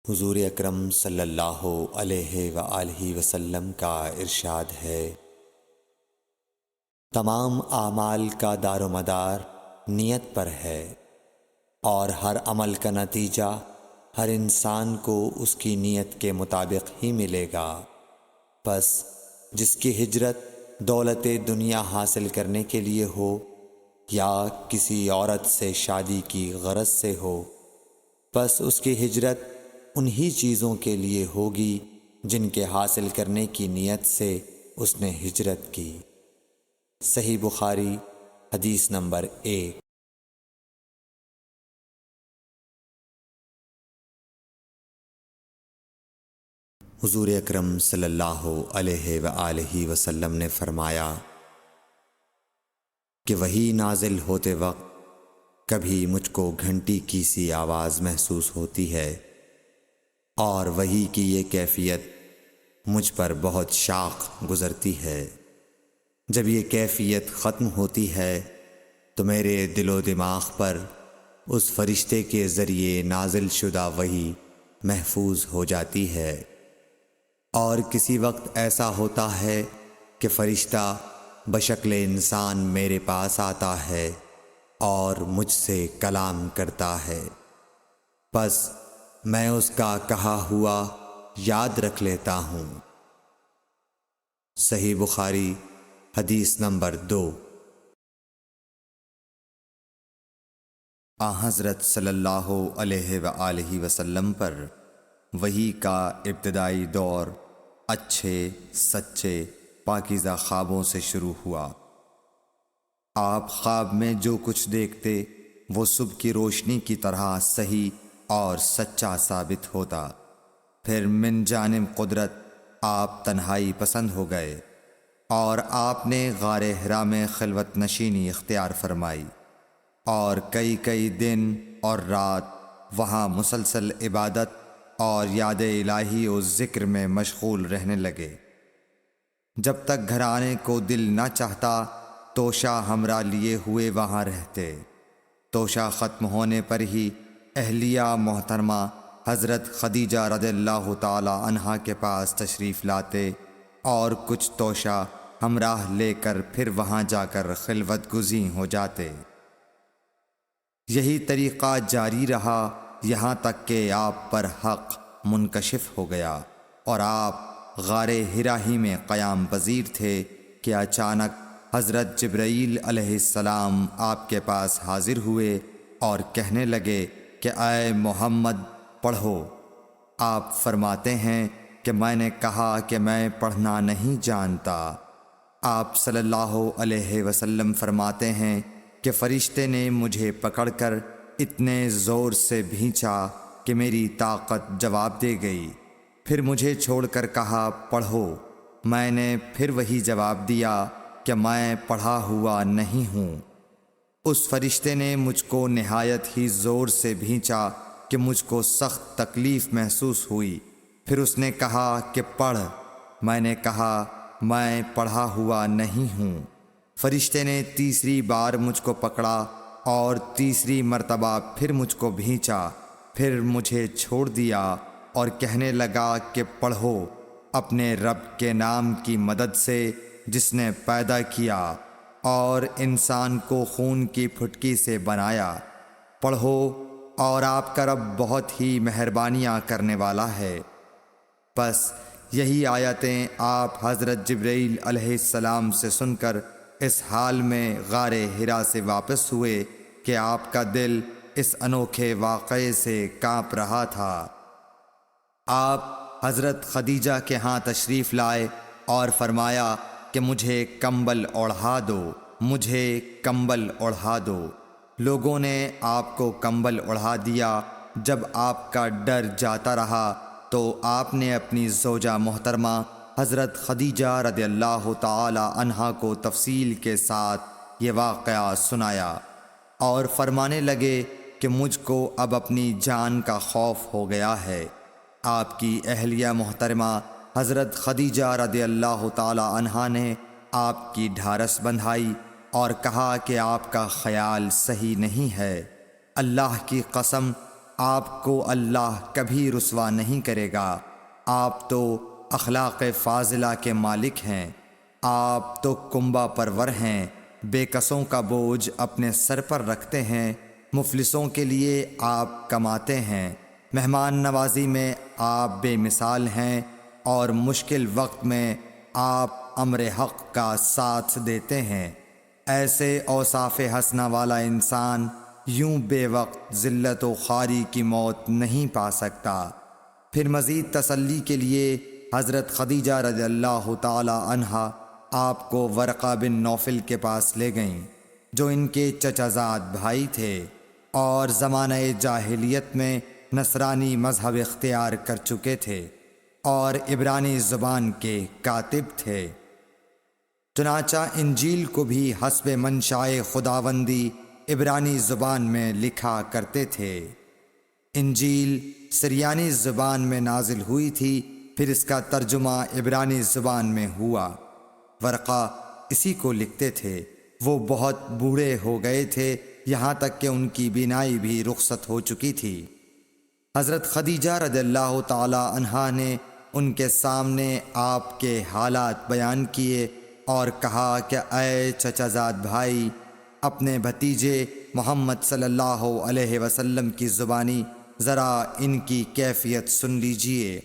حضور اکرم صلی اللہ علیہ وآلہ وسلم کا ارشاد ہے، تمام اعمال کا دار و مدار نیت پر ہے، اور ہر عمل کا نتیجہ ہر انسان کو اس کی نیت کے مطابق ہی ملے گا۔ پس جس کی ہجرت دولت دنیا حاصل کرنے کے لیے ہو یا کسی عورت سے شادی کی غرض سے ہو، پس اس کی ہجرت انہی چیزوں کے لیے ہوگی جن کے حاصل کرنے کی نیت سے اس نے ہجرت کی۔ صحیح بخاری حدیث نمبر 1۔ حضور اکرم صلی اللہ علیہ وآلہ وسلم نے فرمایا کہ وحی نازل ہوتے وقت کبھی مجھ کو گھنٹی کی سی آواز محسوس ہوتی ہے، اور وحی کی یہ کیفیت مجھ پر بہت شاق گزرتی ہے۔ جب یہ کیفیت ختم ہوتی ہے تو میرے دل و دماغ پر اس فرشتے کے ذریعے نازل شدہ وحی محفوظ ہو جاتی ہے، اور کسی وقت ایسا ہوتا ہے کہ فرشتہ بشکل انسان میرے پاس آتا ہے اور مجھ سے کلام کرتا ہے، پس میں اس کا کہا ہوا یاد رکھ لیتا ہوں۔ صحیح بخاری حدیث نمبر 2۔ حضرت صلی اللہ علیہ وآلہ وسلم پر وحی کا ابتدائی دور اچھے سچے پاکیزہ خوابوں سے شروع ہوا۔ آپ خواب میں جو کچھ دیکھتے وہ صبح کی روشنی کی طرح صحیح اور سچا ثابت ہوتا۔ پھر من جانب قدرت آپ تنہائی پسند ہو گئے، اور آپ نے غار حرا میں خلوت نشینی اختیار فرمائی، اور کئی دن اور رات وہاں مسلسل عبادت اور یاد الہی و ذکر میں مشغول رہنے لگے۔ جب تک گھر آنے کو دل نہ چاہتا توشہ ہمراہ لیے ہوئے وہاں رہتے۔ توشہ ختم ہونے پر ہی اہلیہ محترمہ حضرت خدیجہ رضی اللہ تعالی عنہا کے پاس تشریف لاتے، اور کچھ توشہ ہمراہ لے کر پھر وہاں جا کر خلوت گزین ہو جاتے۔ یہی طریقہ جاری رہا یہاں تک کہ آپ پر حق منکشف ہو گیا، اور آپ غار حرا ہی میں قیام پذیر تھے کہ اچانک حضرت جبرائیل علیہ السلام آپ کے پاس حاضر ہوئے اور کہنے لگے کہ اے محمد پڑھو۔ آپ فرماتے ہیں کہ میں نے کہا کہ میں پڑھنا نہیں جانتا۔ آپ صلی اللہ علیہ وسلم فرماتے ہیں کہ فرشتے نے مجھے پکڑ کر اتنے زور سے بھینچا کہ میری طاقت جواب دے گئی، پھر مجھے چھوڑ کر کہا پڑھو۔ میں نے پھر وہی جواب دیا کہ میں پڑھا ہوا نہیں ہوں۔ اس فرشتے نے مجھ کو نہایت ہی زور سے بھینچا کہ مجھ کو سخت تکلیف محسوس ہوئی، پھر اس نے کہا کہ پڑھ۔ میں نے کہا میں پڑھا ہوا نہیں ہوں۔ فرشتے نے تیسری بار مجھ کو پکڑا اور تیسری مرتبہ پھر مجھ کو بھینچا، پھر مجھے چھوڑ دیا اور کہنے لگا کہ پڑھو اپنے رب کے نام کی مدد سے جس نے پیدا کیا اور انسان کو خون کی پھٹکی سے بنایا۔ پڑھو اور آپ کا رب بہت ہی مہربانیاں کرنے والا ہے۔ پس یہی آیتیں آپ حضرت جبرائیل علیہ السلام سے سن کر اس حال میں غار حرا سے واپس ہوئے کہ آپ کا دل اس انوکھے واقعے سے کانپ رہا تھا۔ آپ حضرت خدیجہ کے ہاں تشریف لائے اور فرمایا کہ مجھے کمبل اوڑھا دو، مجھے کمبل اوڑھا دو۔ لوگوں نے آپ کو کمبل اوڑھا دیا۔ جب آپ کا ڈر جاتا رہا تو آپ نے اپنی زوجہ محترمہ حضرت خدیجہ رضی اللہ تعالی عنہا کو تفصیل کے ساتھ یہ واقعہ سنایا، اور فرمانے لگے کہ مجھ کو اب اپنی جان کا خوف ہو گیا ہے۔ آپ کی اہلیہ محترمہ حضرت خدیجہ رضی اللہ تعالی عنہا نے آپ کی ڈھارس بندھائی اور کہا کہ آپ کا خیال صحیح نہیں ہے۔ اللہ کی قسم آپ کو اللہ کبھی رسوا نہیں کرے گا۔ آپ تو اخلاق فاضلہ کے مالک ہیں، آپ تو کنبہ پرور ہیں، بے کسوں کا بوجھ اپنے سر پر رکھتے ہیں، مفلسوں کے لیے آپ کماتے ہیں، مہمان نوازی میں آپ بے مثال ہیں، اور مشکل وقت میں آپ امر حق کا ساتھ دیتے ہیں۔ ایسے اوصاف حسنہ والا انسان یوں بے وقت ذلت و خواری کی موت نہیں پا سکتا۔ پھر مزید تسلی کے لیے حضرت خدیجہ رضی اللہ تعالی عنہا آپ کو ورقہ بن نوفل کے پاس لے گئیں، جو ان کے چچا زاد بھائی تھے اور زمانہ جاہلیت میں نصرانی مذہب اختیار کر چکے تھے اور عبرانی زبان کے کاتب تھے۔ چنانچہ انجیل کو بھی حسب منشائے خداوندی عبرانی زبان میں لکھا کرتے تھے۔ انجیل سریانی زبان میں نازل ہوئی تھی، پھر اس کا ترجمہ عبرانی زبان میں ہوا۔ ورقہ اسی کو لکھتے تھے۔ وہ بہت بوڑھے ہو گئے تھے، یہاں تک کہ ان کی بینائی بھی رخصت ہو چکی تھی۔ حضرت خدیجہ رضی اللہ تعالی عنہا نے ان کے سامنے آپ کے حالات بیان کیے اور کہا کہ اے چچا زاد بھائی، اپنے بھتیجے محمد صلی اللہ علیہ وسلم کی زبانی ذرا ان کی کیفیت سن لیجئے۔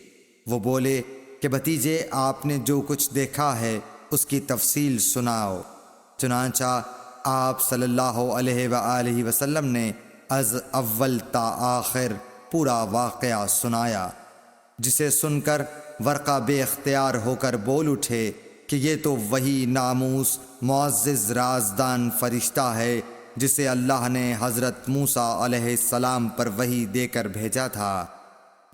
وہ بولے کہ بھتیجے، آپ نے جو کچھ دیکھا ہے اس کی تفصیل سناؤ۔ چنانچہ آپ صلی اللہ علیہ وآلہ وسلم نے از اول تا آخر پورا واقعہ سنایا، جسے سن کر ورقہ بے اختیار ہو کر بول اٹھے کہ یہ تو وہی ناموس معزز رازدان فرشتہ ہے جسے اللہ نے حضرت موسیٰ علیہ السلام پر وحی دے کر بھیجا تھا۔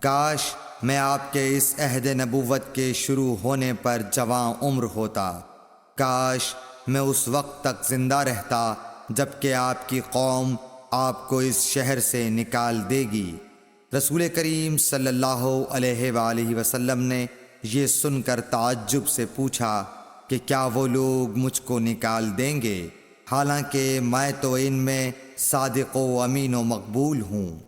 کاش میں آپ کے اس عہد نبوت کے شروع ہونے پر جواں عمر ہوتا، کاش میں اس وقت تک زندہ رہتا جب کہ آپ کی قوم آپ کو اس شہر سے نکال دے گی۔ رسول کریم صلی اللہ علیہ وآلہ وسلم نے یہ سن کر تعجب سے پوچھا کہ کیا وہ لوگ مجھ کو نکال دیں گے، حالانکہ میں تو ان میں صادق و امین و مقبول ہوں۔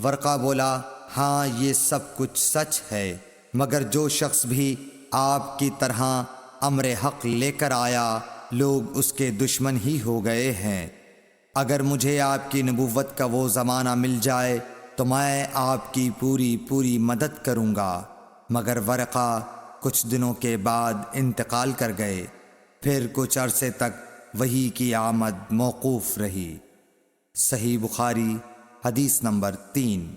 ورقہ بولا، ہاں یہ سب کچھ سچ ہے، مگر جو شخص بھی آپ کی طرح امر حق لے کر آیا لوگ اس کے دشمن ہی ہو گئے ہیں۔ اگر مجھے آپ کی نبوت کا وہ زمانہ مل جائے تو میں آپ کی پوری مدد کروں گا۔ مگر ورقہ کچھ دنوں کے بعد انتقال کر گئے، پھر کچھ عرصے تک وحی کی آمد موقوف رہی۔ صحیح بخاری حدیث نمبر 3۔